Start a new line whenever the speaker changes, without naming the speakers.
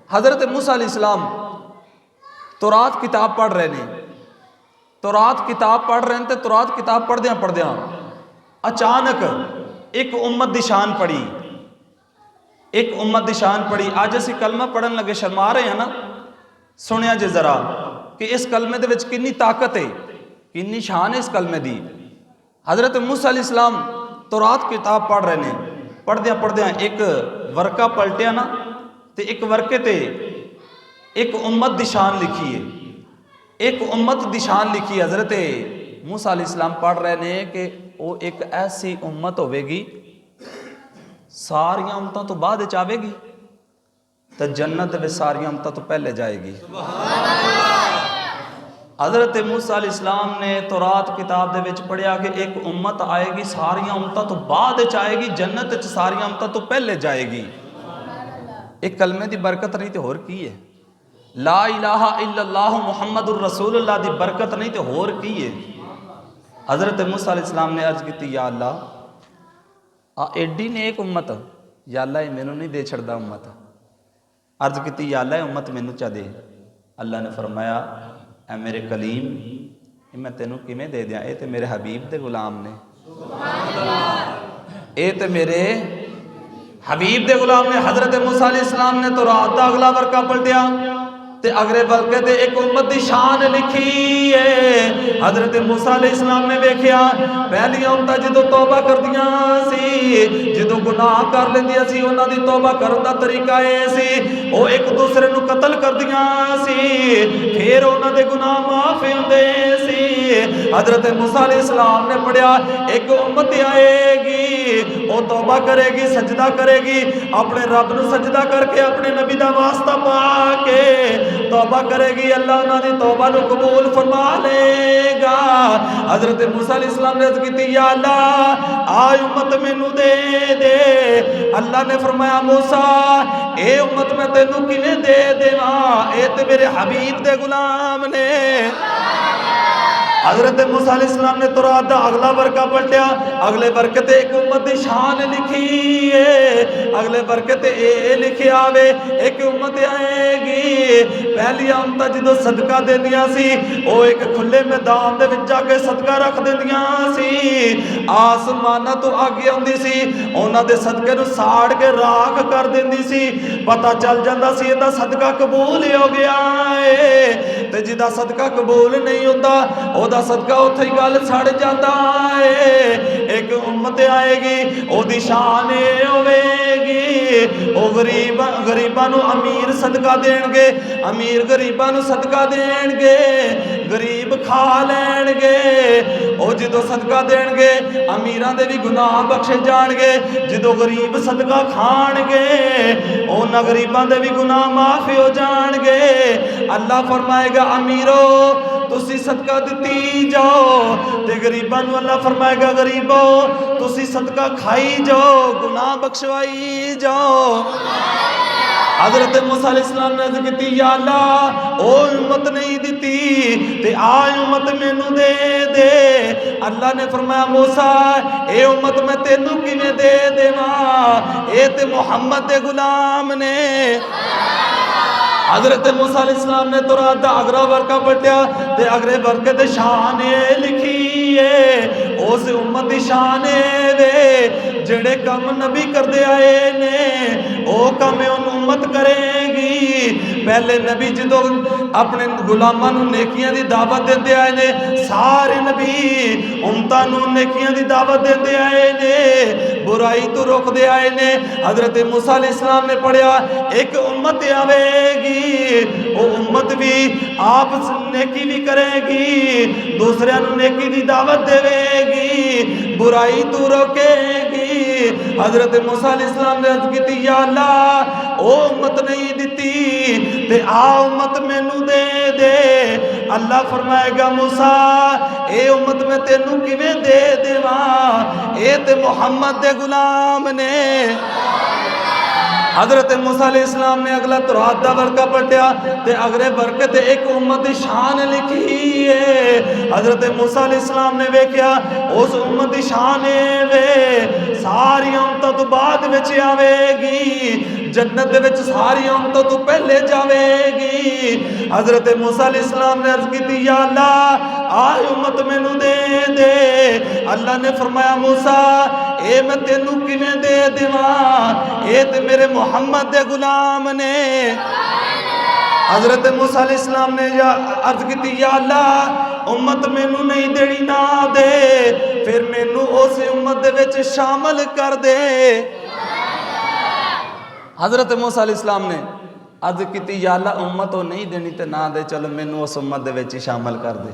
حضرت موسیٰ علیہ السلام تورات کتاب پڑھ رہے نے، تورات کتاب پڑھ رہے ہیں، تورات کتاب پڑھ دیاں اچانک ایک امت دی شان پڑھی، ایک امت دی شان پڑھی۔ آج اسی کلمہ پڑھن لگے شرما رہے ہیں نا، سنیا جے ذرا کہ اس کلمے دے وچ کنی طاقت ہے، کنی شان ہے اس کلمے دی۔ حضرت موسیٰ علیہ السلام تورات کتاب پڑھ رہے ہیں، پڑھ دیاں ایک ورقہ پلٹیا نا، تے ایک ورقے تے ایک امت دی شان لکھی ہے، ایک امت دی شان لکھی ہے۔ حضرت موسیٰ علیہ السلام پڑھ رہے ہیں کہ وہ ایک ایسی امت ہوئے گی ساریاں امتوں تو بعد چاہے گی تو جنت میں ساریاں امتوں تو پہلے جائے گی۔ حضرت موسیٰ علیہ السلام نے تورات کتاب دے وچ پڑھیا کہ ایک امت آئے گی ساریاں امتوں تو بعد چاہے گی، جنت وچ ساریاں امتوں تو پہلے جائے گی۔ ایک کلمے دی برکت نہیں تے ہور کی ہے؟ لا الہ الا اللہ محمد الرسول اللہ دی برکت نہیں تے ہور کی ہے؟ حضرت موسیٰ علیہ السلام نے عرض کی یا اللہ ایڈی نے ایک امت، یا اللہ یہ مینوں نہیں دے چھڑدا امت۔ عرض کی یا اللہ یہ امت مینوں چا دے۔ اللہ نے فرمایا اے میرے کلیم یہ میں تینوں کیویں دے دیاں، اے تے میرے حبیب دے غلام نے، اے تے میرے حبیب دے غلام نے۔ حضرت موسیٰ علیہ السلام نے تو رات دا اگلا ورقہ پلٹیا تے اگلے ورقے تے ایک امت دی شان لکھی ہے۔ حضرت موسیٰ علیہ السلام نے ویکھیا پہلی امت جدو توبہ کردیاں سی، جدو گناہ کر لیندیاں سی، انہاں دی توبہ کرن دا طریقہ اے سی او ایک دوسرے نو قتل کردیاں سی، پھر انہاں دے گناہ معاف ہوندے سی۔ حضرت موسیٰ علیہ السلام نے پڑھیا ایک امت آئے گی وہ توبہ کرے گی، سجدہ کرے گی، اپنے رب نو سجدہ کر کے اپنے نبی دا واسطہ پا کے توبہ کرے گی، اللہ انہاں دی توبہ نو قبول فرما لے گا۔ حضرت موسیٰ علیہ السلام نے عرض کی یا اللہ آئے امت مینوں دے دے۔ اللہ نے فرمایا موسیٰ اے امت میں تینوں کیویں دے دیواں، اے تے میرے حبیب دے غلام نے۔ حضرت موسیٰ علیہ السلام نے تورات دا اگلا ورقہ پلٹیا، اگلے ورقے تے ایک امت دی شان لکھی ہے، اگلے ورقے تے اے لکھیا آوے ایک امت آئے گی پہلی امت جدو صدقہ دیندیاں سی او ایک کھلے میدان دے وچ جا کے صدقہ رکھ دیندیاں سی، آسماناں تو آگے آندی سی انہاں دے صدقے نو ساڑ کے راکھ کر دیندی سی، پتہ چل جاندا سی ادا صدقہ قبول ہو گیا ہے، تے جدا صدقہ قبول نہیں ہوندا او دا صدقہ اتھے ہی گل سڑ جاتا ہے۔ ایک امت آئے گی او دی شان ہوے گی او غریباں نو امیر صدقہ دین گے، امیر غریباں نو صدقہ دین گے، غریب کھا لین گے، او جدو صدقہ دین گے امیراں دے بھی گناہ بخشے جان گے، جدو غریب صدقہ کھان گے اونا غریباں دے بھی گناہ معاف ہو جان گے۔ اللہ فرمائے گا امیرو تسی صدقہ دیتی جاؤ، تے غریباں نو اللہ فرمائے گا غریبو تسی صدقہ کھائی جاؤ، گناہ بخشوائی جاؤ۔ حضرت موسیٰ علیہ السلام نے عرض کی یا اللہ او امت نہیں دیتی تے آئے امت مینوں دے دے۔ اللہ نے فرمایا موسیٰ اے امت میں تینوں کیویں دے دیواں، اے تے محمد دے غلام نے۔ حضرت موسیٰ علیہ السلام نے تورات دا اگلا ورقہ پلٹیا تے اگلے ورقے تے شان لکھی ہے، اس امت دی شان وے جڑے کم نبی کردے آئے نے او کم ان امت کرے گی۔ پہلے نبی جدو اپنے غلاماں نو نیکیاں دی دعوت دیندے آئے نے، سارے نبی امتاں نو نیکیاں دی دعوت دیندے آئے نے، برائی تو روک دے آئے نے۔ حضرت موسیٰ علیہ السلام نے پڑھیا ایک امت آوے گی وہ امت بھی آپ نیکی بھی کرے گی، دوسرے نو نیکی دی دعوت دے گی، برائی تو روکے گی۔ حضرت موسیٰ علیہ السلام نے عرض کی یا اللہ او امت نہیں دیتی تے آ امت مینوں دے دے۔ اللہ فرمائے گا موسیٰ اے امت میں تینوں کیویں دے دیواں، اے تے محمد دے غلام نے۔ حضرت موسیٰ علیہ السلام نے اگلا تورات دا ورقہ پلٹیا تے اگلے ورقے تے ایک امت دی شان لکھی ہے۔ حضرت موسیٰ علیہ السلام نے ویکھیا اس امت دی شان وے ساری امتوں تو بعد وچ آوے گی، جنت دے وچ ساری امتوں تو پہلے جاوے گی۔ حضرت موسیٰ علیہ السلام نے عرض کی یا اللہ آج امت میں نو دے دے۔ اللہ نے فرمایا موسیٰ اے میں تینو کیویں دے دیواں، اے تے میرے محمد دے غلام نے۔ حضرت موسیٰ علیہ السلام نے عرض کی یا اللہ امت میں نو نہیں دینی نہ دے، پھر میں نو اس امت دے وچ شامل کر دے۔ حضرت موسیٰ علیہ السلام نے عرض کی یا اللہ امت ہو نہیں دینی تے نہ دے، چلو میں نو اس امت دے وچ شامل کر دے۔